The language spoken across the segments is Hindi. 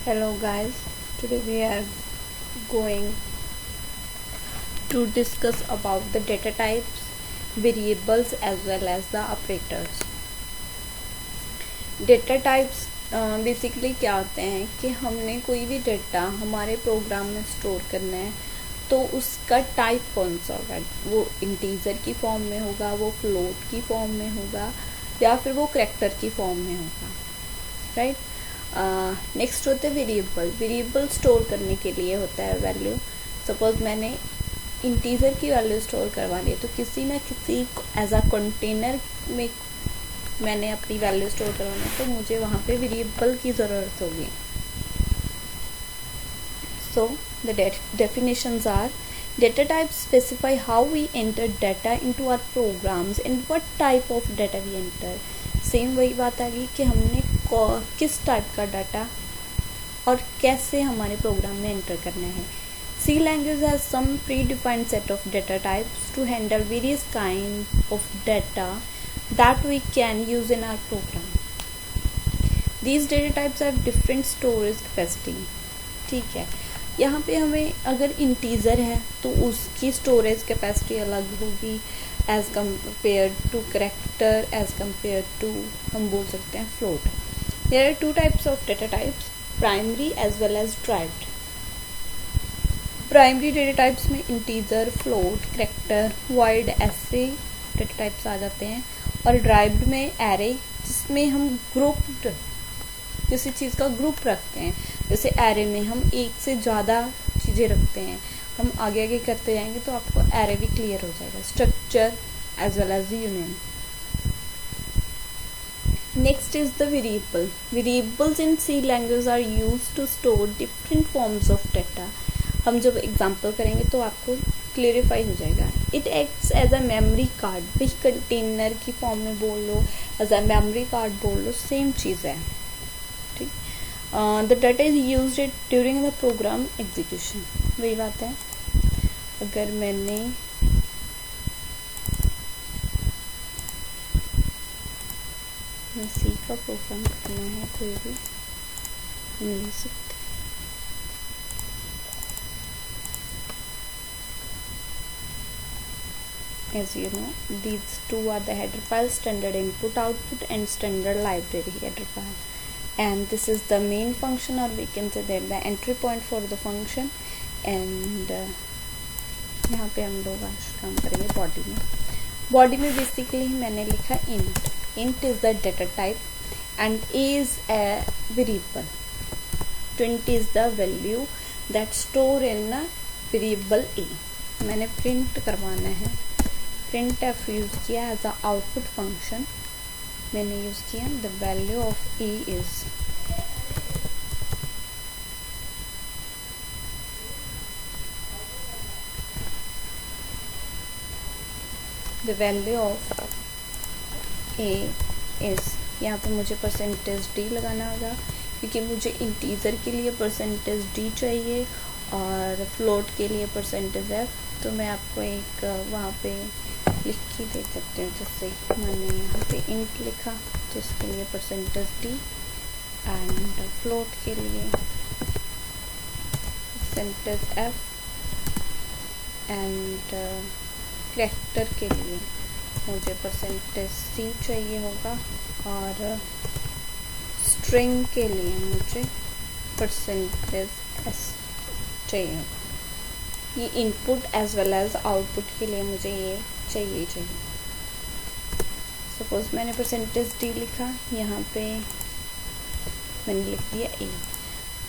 Hello guys, today we are going to discuss about the data types, variables as well as the operators. Data types basically क्या होते हैं कि हमने कोई भी डेटा हमारे प्रोग्राम में स्टोर करना है तो उसका टाइप कौन सा होगा, वो इंटीजर की फॉर्म में होगा, वो फ्लोट की फॉर्म में होगा या फिर वो करैक्टर की फॉर्म में होगा, राइट। नेक्स्ट होते हैं वेरिएबल स्टोर करने के लिए होता है वैल्यू। सपोज मैंने इंटीजर की वैल्यू स्टोर करवानी है तो किसी ना किसी एज अ कंटेनर में मैंने अपनी वैल्यू स्टोर करवानी है तो मुझे वहाँ पे वेरिएबल की ज़रूरत होगी। So the definitions are data types specify how we enter data into our programs and what type of data we enter। Same वही बात आ गई कि हमने किस टाइप का डाटा और कैसे हमारे प्रोग्राम में एंटर करना है। C language has some predefined set of data types to handle various kinds of data that we can use in our program. These data types have different storage capacity। ठीक है, यहाँ पे हमें अगर इंटीजर है तो उसकी स्टोरेज कैपेसिटी अलग होगी as compare to character, as compare to हम बोल सकते हैं float. There are two types of data types, primary as well as derived. Primary data types में इंटीजर, फ्लोट, करैक्टर, वॉइड ऐसे डेटा टाइप्स आ जाते हैं, और ड्राइव्ड में एरे जिसमें हम ग्रुप्ड किसी चीज़ का ग्रुप रखते हैं। जैसे एरे में हम एक से ज़्यादा चीज़ें रखते हैं, हम आगे आगे करते जाएंगे तो आपको एरे भी क्लियर हो जाएगा। Structure as well as the union. Next is the variable. Variables in C language are used to store different forms of data. हम जब एग्जांपल करेंगे तो आपको क्लियरिफाई हो जाएगा। It acts as a memory card, भी कंटेनर की फॉर्म में बोल लो, एज अ मेमोरी कार्ड बोल लो, सेम चीज़ है। ठीक, the data is used during the program execution. वही बात है, अगर मैंने सी का प्रोग्राम करना है कोई भी मिल सकते। As you know, these two are the header files, standard input output and standard library header file, and this is the main function, or we can say that the entry point for the function। and यहाँ पे हम लोग आज काम करेंगे बॉडी में। बॉडी में बेसिकली मैंने लिखा int is the data type and a is a variable. 20 is the value that store in variable a. मैंने प्रिंट करवाना है, प्रिंट एफ यूज किया एज अ आउटपुट फंक्शन। मैंने यूज किया the value of A is the value of A is, यहाँ पे मुझे परसेंटेज डी लगाना होगा क्योंकि मुझे इंटीजर के लिए परसेंटेज डी चाहिए और फ्लोट के लिए परसेंटेज एफ। तो मैं आपको एक वहाँ पे लिख के दे सकती हूँ। जैसे मैंने यहाँ पे इंट लिखा तो इसके लिए परसेंटेज डी, एंड फ्लोट के लिए परसेंटेज एफ, एंड करैक्टर के लिए मुझे परसेंटेज सी चाहिए होगा, और स्ट्रिंग के लिए मुझे परसेंटेज एस चाहिए होगा। ये input as well as output के लिए मुझे ये चाहिए। सपोज मैंने परसेंटेज डी लिखा, यहाँ पे मैंने लिख दिया ए,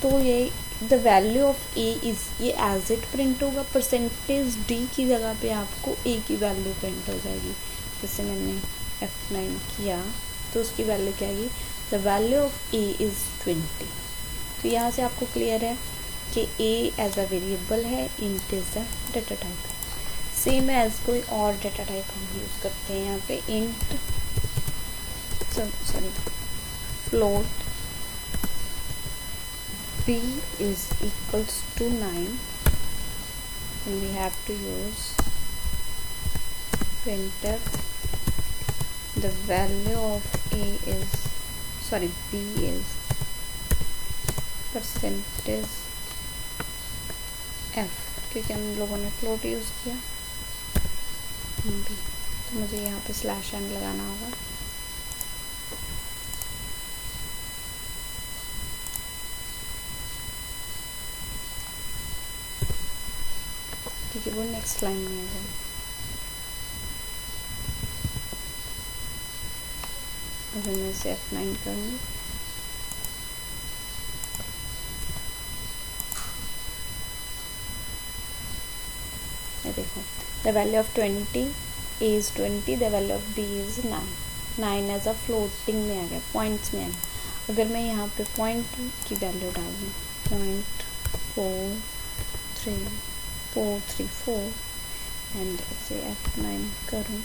तो ये the value of A is, ये एज इट प्रिंट होगा। परसेंटेज डी की जगह पे आपको ए की वैल्यू प्रिंट हो जाएगी। जैसे मैंने F9 किया तो उसकी वैल्यू क्या आएगी, the value of A is 20। तो यहाँ से आपको क्लियर है कि ए एज अ वेरिएबल है, int is a data type. Same as कोई और डेटा टाइप हम यूज करते हैं। यहाँ पे int sorry float b is equals to 9, and we have to use printf the value of a is, sorry, b is percentage f, क्योंकि हम लोगों ने फ्लोट यूज़ किया भी, तो मुझे यहाँ पे स्लैश एन लगाना होगा। ठीक है, वो नेक्स्ट लाइन में आ जाए। अगर मैं इसे F9 करूँगी, ये देखो, the value of 20 is 20, the value of b is 9। 9 as a floating में आ गया, पॉइंट्स में आ गया। अगर मैं यहाँ पे पॉइंट की वैल्यू डाल दूँ 0.43434 एंड इसे F9 करूँ,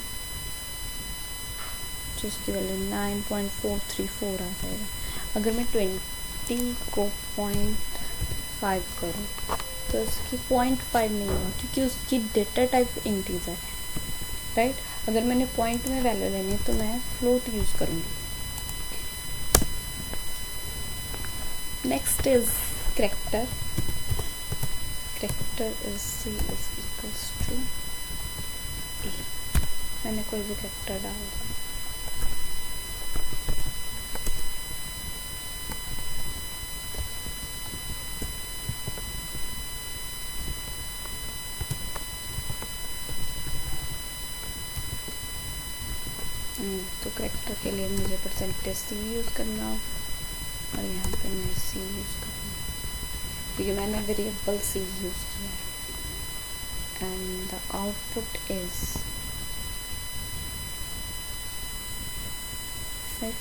जिसकी वैल्यू 9.434 आ जाएगा। अगर मैं 20 को 0.5 करूँ तो इसकी 0.5 नहीं होगा, क्योंकि उसकी डेटा टाइप इंटीजर है, राइट। अगर मैंने पॉइंट में वैल्यू लेनी है तो मैं फ्लोट यूज करूँगी। Next is character. Character is C is equals to A। मैंने कोई भी कैरेक्टर डाल दिया। तो कैरेक्टर के लिए मुझे परसेंटेज C यूज़ करना और यहाँ पे मैं C यूज़ करूँगा, क्योंकि मैंने वेरिएबल C यूज़ किया है। And the output is right,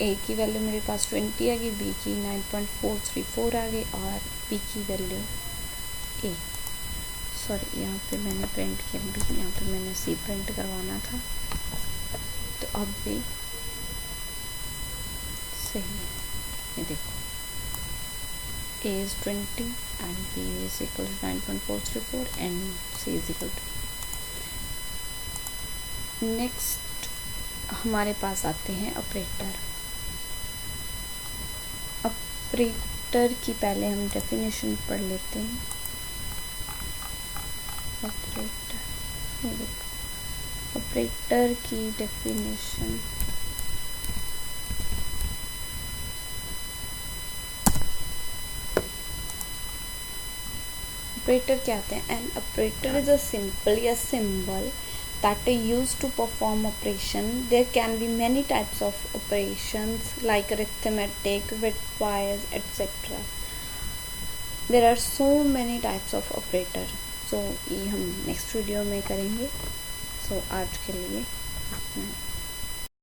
A की वैल्यू मेरे पास 20 आ गई, B की 9.434 आ गई और B की वैल्यू A। सॉरी, यहाँ पे मैंने प्रिंट किया B, यहाँ पे मैंने C प्रिंट करवाना था, तो अब भी सही है। ये देखो, A is 20 and B is equal to 9.434 and C is equal to। Next हमारे पास आते हैं ऑपरेटर। ऑपरेटर की पहले हम डेफिनेशन पढ़ लेते हैं। ऑपरेटर, ये देखो, ऑपरेटर की डेफिनेशन ऑपरेटर क्या आते हैं? An operator is a simple या symbol that are used to perform operation. There can be many types of operations like arithmetic, bitwise, etc. There are so many types of operator. So ये हम next वीडियो में करेंगे. So आज के लिए